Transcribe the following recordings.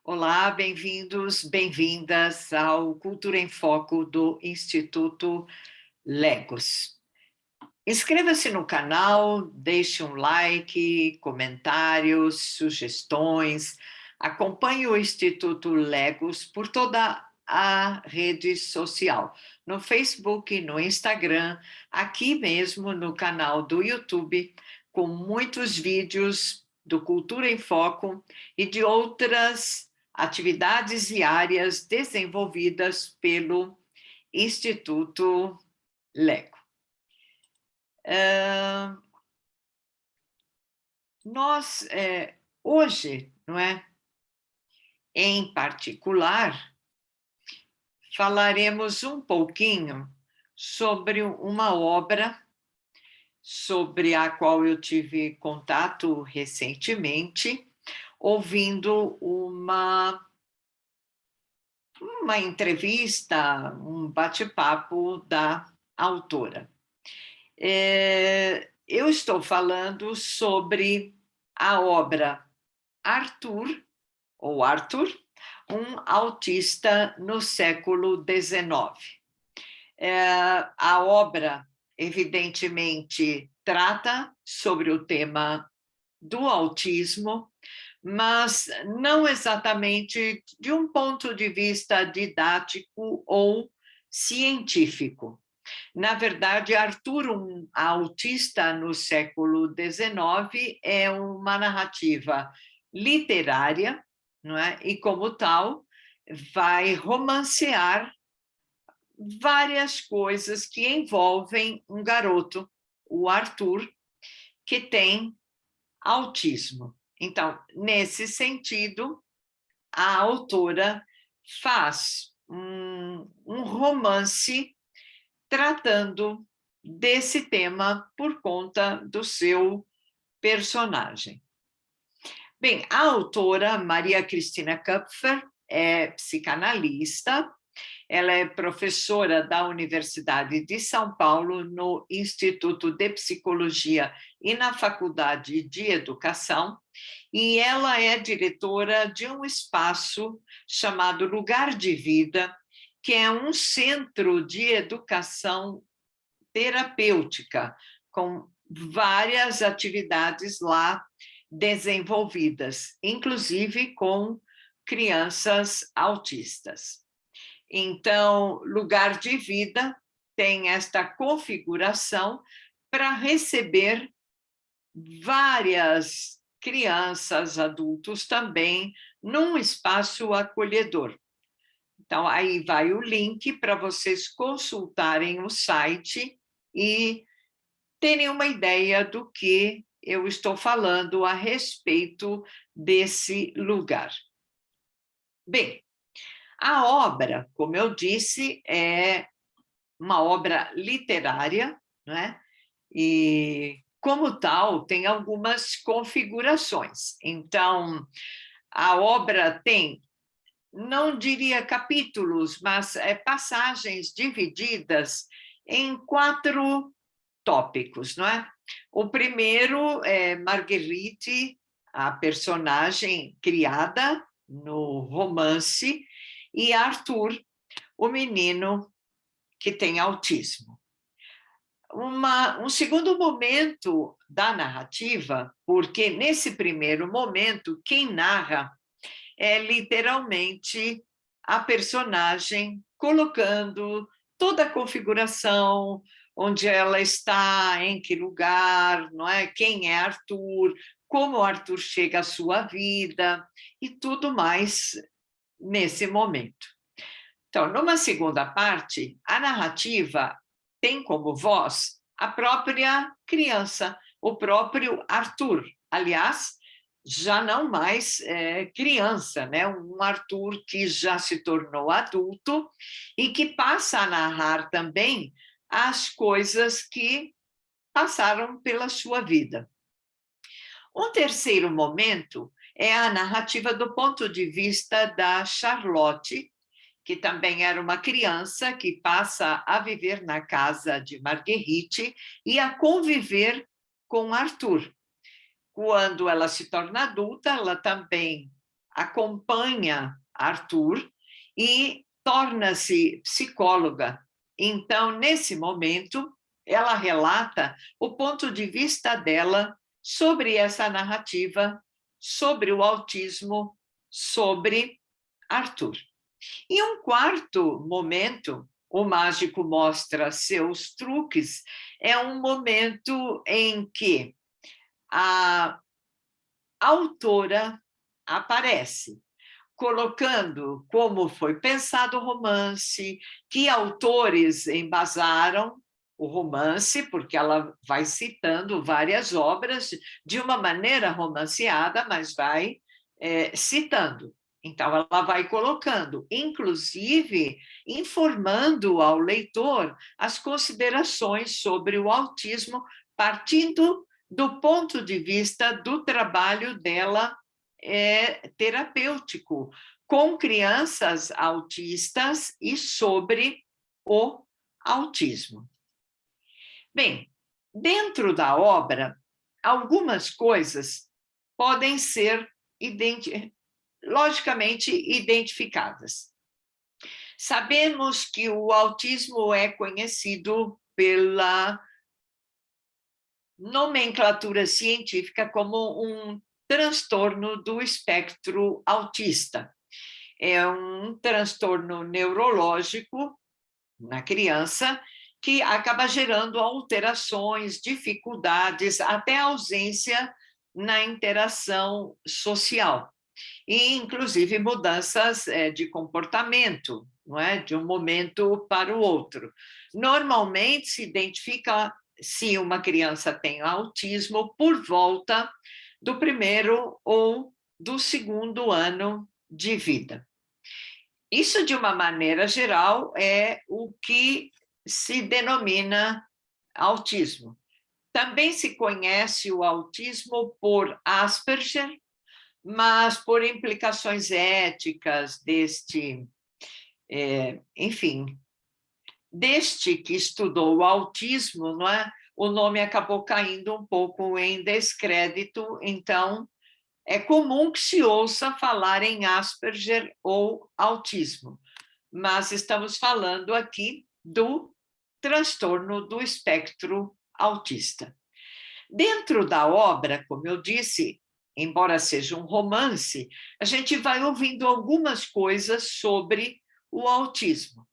Olá, bem-vindos, bem-vindas ao Cultura em Foco do Instituto Legos. Inscreva-se no canal, deixe um like, comentários, sugestões. Acompanhe o Instituto Legos por toda a rede social, no Facebook, no Instagram, aqui mesmo no canal do YouTube, com muitos vídeos do Cultura em Foco e de outras atividades e áreas desenvolvidas pelo Instituto Lego. Nós, hoje, não é? Em particular, falaremos um pouquinho sobre uma obra sobre a qual eu tive contato recentemente, ouvindo uma entrevista, um bate-papo da autora. Eu estou falando sobre a obra Arthur, ou Arthur, um autista no século XIX. A obra, evidentemente, trata sobre o tema do autismo, mas não exatamente de um ponto de vista didático ou científico. Na verdade, Arthur, um autista no século XIX, é uma narrativa literária, não é? E, como tal, vai romancear várias coisas que envolvem um garoto, o Arthur, que tem autismo. Então, nesse sentido, a autora faz um romance tratando desse tema por conta do seu personagem. Bem, a autora Maria Cristina Kupfer é psicanalista, ela é professora da Universidade de São Paulo no Instituto de Psicologia e na Faculdade de Educação, e ela é diretora de um espaço chamado Lugar de Vida, que é um centro de educação terapêutica, com várias atividades lá desenvolvidas, inclusive com crianças autistas. Então, Lugar de Vida tem esta configuração para receber várias crianças, adultos também, num espaço acolhedor. Então, aí vai o link para vocês consultarem o site e terem uma ideia do que eu estou falando a respeito desse lugar. Bem, a obra, como eu disse, é uma obra literária, né? E, como tal, tem algumas configurações. Então, a obra tem, não diria capítulos, mas passagens divididas em 4 tópicos, não é? O primeiro é Marguerite, a personagem criada no romance, e Arthur, o menino que tem autismo. Um segundo momento da narrativa, porque nesse primeiro momento, quem narra é literalmente a personagem colocando toda a configuração, onde ela está, em que lugar, não é? Quem é Arthur, como Arthur chega à sua vida e tudo mais nesse momento. Então, numa segunda parte, a narrativa tem como voz a própria criança, o próprio Arthur. Aliás, já não mais criança, né? Um Arthur que já se tornou adulto e que passa a narrar também as coisas que passaram pela sua vida. Um terceiro momento é a narrativa do ponto de vista da Charlotte, que também era uma criança que passa a viver na casa de Marguerite e a conviver com Arthur. Quando ela se torna adulta, ela também acompanha Arthur e torna-se psicóloga. Então, nesse momento, ela relata o ponto de vista dela sobre essa narrativa, sobre o autismo, sobre Arthur. Em um quarto momento, o mágico mostra seus truques, é um momento em que a autora aparece, colocando como foi pensado o romance, que autores embasaram o romance, porque ela vai citando várias obras de uma maneira romanceada, mas vai citando. Então, ela vai colocando, inclusive informando ao leitor as considerações sobre o autismo, partindo do ponto de vista do trabalho dela terapêutico com crianças autistas e sobre o autismo. Bem, dentro da obra, algumas coisas podem ser logicamente identificadas. Sabemos que o autismo é conhecido pela nomenclatura científica como um transtorno do espectro autista. É um transtorno neurológico na criança que acaba gerando alterações, dificuldades, até ausência na interação social. E, inclusive, mudanças de comportamento, não é? De um momento para o outro. Normalmente, se identifica se uma criança tem autismo por volta do primeiro ou do segundo ano de vida. Isso, de uma maneira geral, é o que se denomina autismo. Também se conhece o autismo por Asperger, mas por implicações éticas enfim, deste que estudou o autismo, não é? O nome acabou caindo um pouco em descrédito, então é comum que se ouça falar em Asperger ou autismo, mas estamos falando aqui do transtorno do espectro autista. Dentro da obra, como eu disse, embora seja um romance, a gente vai ouvindo algumas coisas sobre o autismo.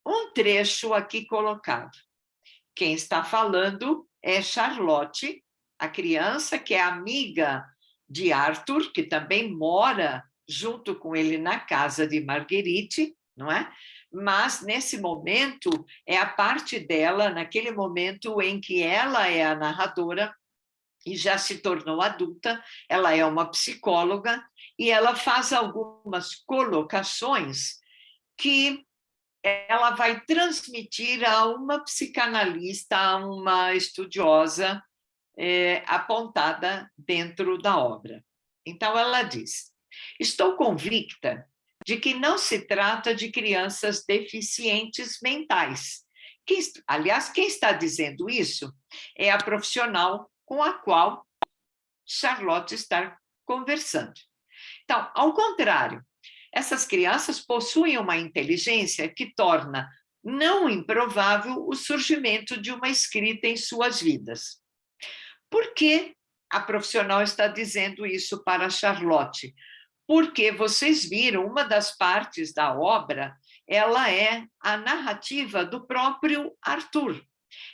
Um trecho aqui colocado. Quem está falando é Charlotte, a criança que é amiga de Arthur, que também mora junto com ele na casa de Marguerite, não é? Mas, nesse momento, é a parte dela, naquele momento em que ela é a narradora e já se tornou adulta, ela é uma psicóloga e ela faz algumas colocações que ela vai transmitir a uma psicanalista, a uma estudiosa apontada dentro da obra. Então, ela diz: estou convicta de que não se trata de crianças deficientes mentais. Aliás, quem está dizendo isso é a profissional com a qual Charlotte está conversando. Então, ao contrário, essas crianças possuem uma inteligência que torna não improvável o surgimento de uma escrita em suas vidas. Por que a profissional está dizendo isso para Charlotte? Porque vocês viram, uma das partes da obra, ela é a narrativa do próprio Arthur.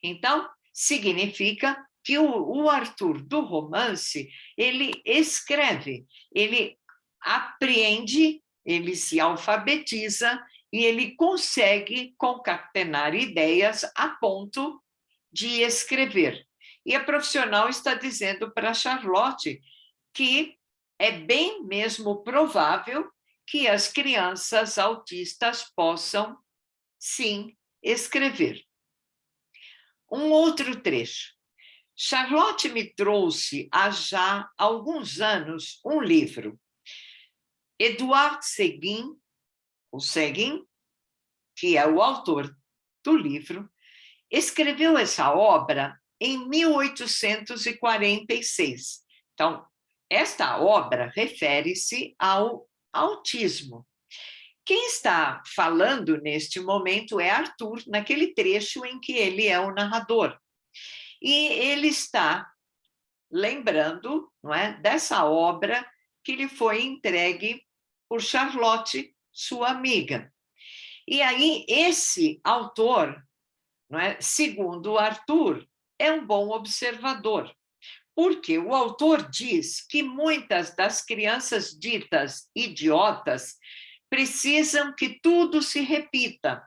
Então, significa que o Arthur do romance, ele escreve, ele apreende, ele se alfabetiza e ele consegue concatenar ideias a ponto de escrever. E a profissional está dizendo para Charlotte que é bem mesmo provável que as crianças autistas possam, sim, escrever. Um outro trecho. Charlotte me trouxe há já alguns anos um livro. Edouard Seguin, o Seguin, que é o autor do livro, escreveu essa obra em 1846. Então, Esta obra refere-se ao autismo. Quem está falando neste momento é Arthur, naquele trecho em que ele é o narrador. E ele está lembrando, não é, dessa obra que lhe foi entregue por Charlotte, sua amiga. E aí, esse autor, não é, segundo Arthur, é um bom observador, porque o autor diz que muitas das crianças ditas idiotas precisam que tudo se repita.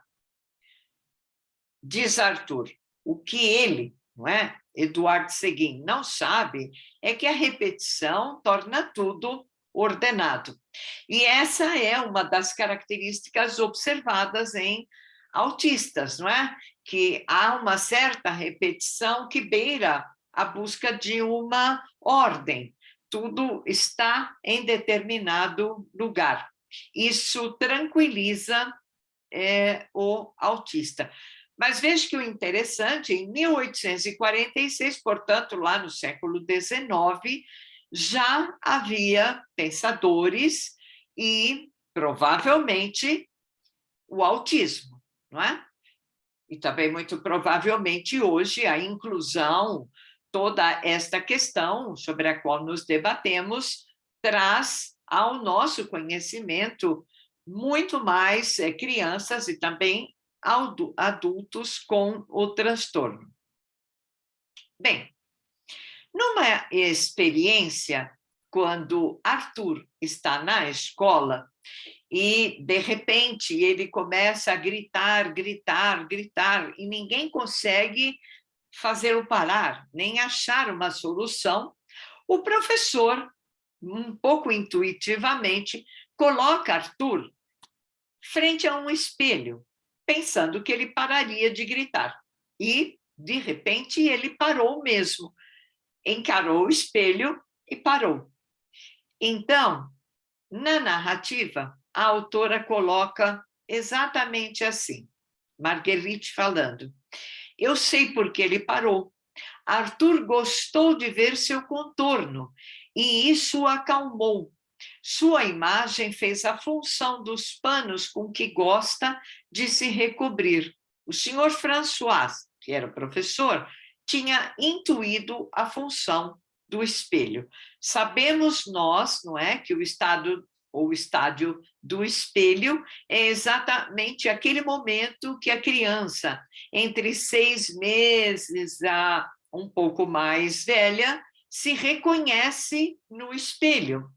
Diz Arthur, o que ele, não é, Eduardo Seguin, não sabe é que a repetição torna tudo ordenado. E essa é uma das características observadas em autistas, não é? Que há uma certa repetição que beira a busca de uma ordem. Tudo está em determinado lugar. Isso tranquiliza o autista. Mas veja que o interessante, em 1846, portanto, lá no século XIX, já havia pensadores e, provavelmente, o autismo, não é? E também, muito provavelmente, hoje, a inclusão, toda esta questão sobre a qual nos debatemos, traz ao nosso conhecimento muito mais crianças e também adultos com o transtorno. Bem, numa experiência, quando Arthur está na escola e, de repente, ele começa a gritar, gritar, gritar, e ninguém consegue fazê-lo parar, nem achar uma solução, o professor, um pouco intuitivamente, coloca Arthur frente a um espelho, pensando que ele pararia de gritar. E, de repente, ele parou mesmo. Encarou o espelho e parou. Então, na narrativa, a autora coloca exatamente assim, Marguerite falando. Eu sei por que ele parou. Arthur gostou de ver seu contorno e isso o acalmou. Sua imagem fez a função dos panos com que gosta de se recobrir. O senhor François, que era o professor, tinha intuído a função do espelho. Sabemos nós, não é, que o estado ou o estádio do espelho é exatamente aquele momento que a criança, entre 6 meses a um pouco mais velha, se reconhece no espelho,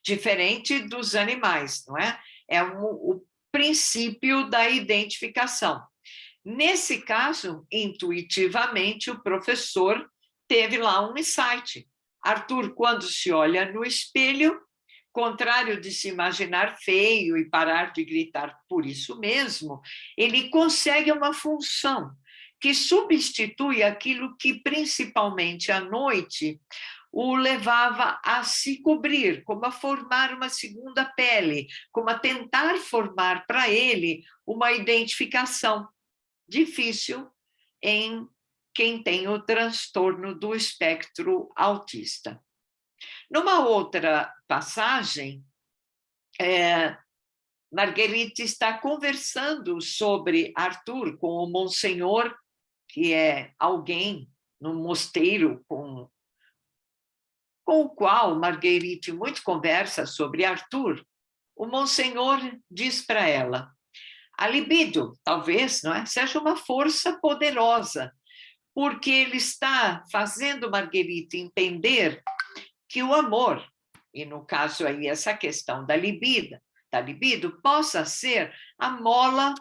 diferente dos animais, não é? É o princípio da identificação. Nesse caso, intuitivamente, o professor teve lá um insight. Arthur, quando se olha no espelho, contrário de se imaginar feio e parar de gritar por isso mesmo, ele consegue uma função que substitui aquilo que, principalmente à noite, o levava a se cobrir, como a formar uma segunda pele, como a tentar formar para ele uma identificação difícil em quem tem o transtorno do espectro autista. Numa outra passagem, Marguerite está conversando sobre Arthur com o Monsenhor, que é alguém no mosteiro com o qual Marguerite muito conversa sobre Arthur. O Monsenhor diz para ela, a libido, talvez, não é, seja uma força poderosa, porque ele está fazendo Marguerite entender que o amor, e no caso aí essa questão da libido, possa ser a mola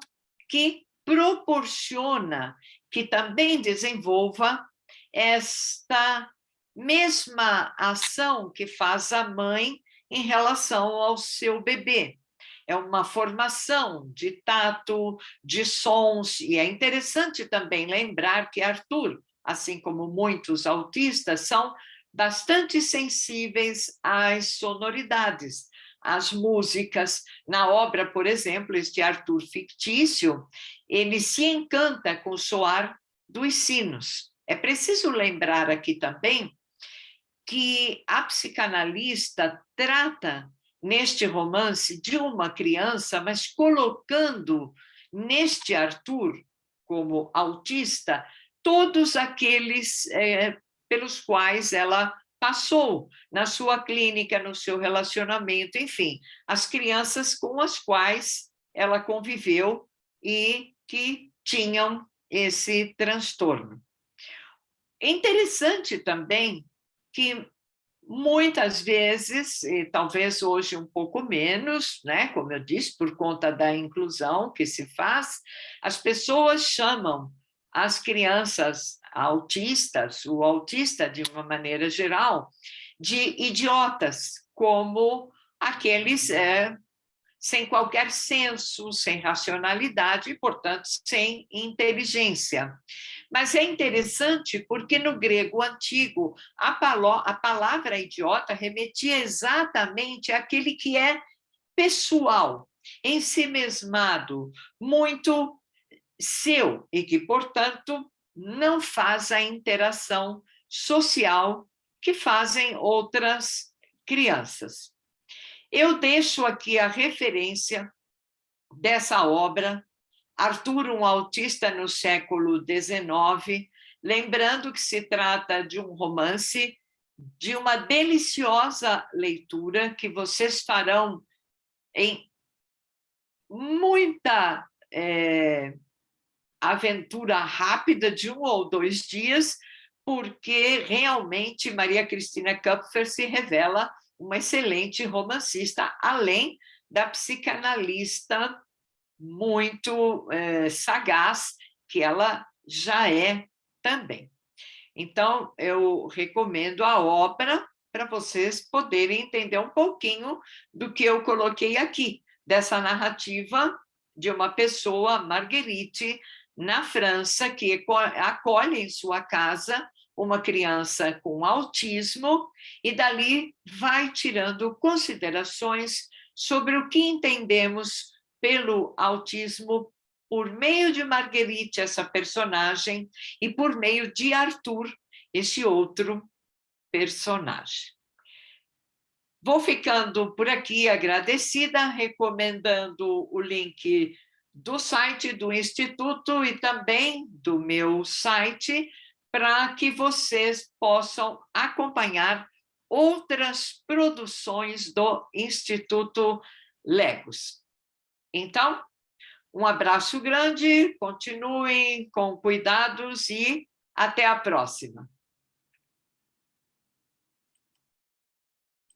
que proporciona, que também desenvolva esta mesma ação que faz a mãe em relação ao seu bebê. É uma formação de tato, de sons, e é interessante também lembrar que Arthur, assim como muitos autistas, são bastante sensíveis às sonoridades, às músicas. Na obra, por exemplo, este Arthur fictício, ele se encanta com o soar dos sinos. É preciso lembrar aqui também que a psicanalista trata neste romance de uma criança, mas colocando neste Arthur, como autista, todos aqueles pelos quais ela passou na sua clínica, no seu relacionamento, enfim, as crianças com as quais ela conviveu e que tinham esse transtorno. É interessante também que muitas vezes, e talvez hoje um pouco menos, né, como eu disse, por conta da inclusão que se faz, as pessoas chamam as crianças autistas, o autista de uma maneira geral, de idiotas, como aqueles sem qualquer senso, sem racionalidade e, portanto, sem inteligência. Mas é interessante porque no grego antigo a palavra idiota remetia exatamente àquele que é pessoal, ensimesmado, muito seu e que, portanto, não faz a interação social que fazem outras crianças. Eu deixo aqui a referência dessa obra, Arthur, um autista no século XIX, lembrando que se trata de um romance de uma deliciosa leitura que vocês farão em muita aventura rápida de 1 ou 2 dias, porque realmente Maria Cristina Kupfer se revela uma excelente romancista, além da psicanalista muito sagaz, que ela já é também. Então, eu recomendo a obra para vocês poderem entender um pouquinho do que eu coloquei aqui, dessa narrativa de uma pessoa, Marguerite, na França, que acolhe em sua casa uma criança com autismo e dali vai tirando considerações sobre o que entendemos pelo autismo por meio de Marguerite, essa personagem, e por meio de Arthur, esse outro personagem. Vou ficando por aqui agradecida, recomendando o link do site do Instituto e também do meu site, para que vocês possam acompanhar outras produções do Instituto Legos. Então, um abraço grande, continuem com cuidados e até a próxima.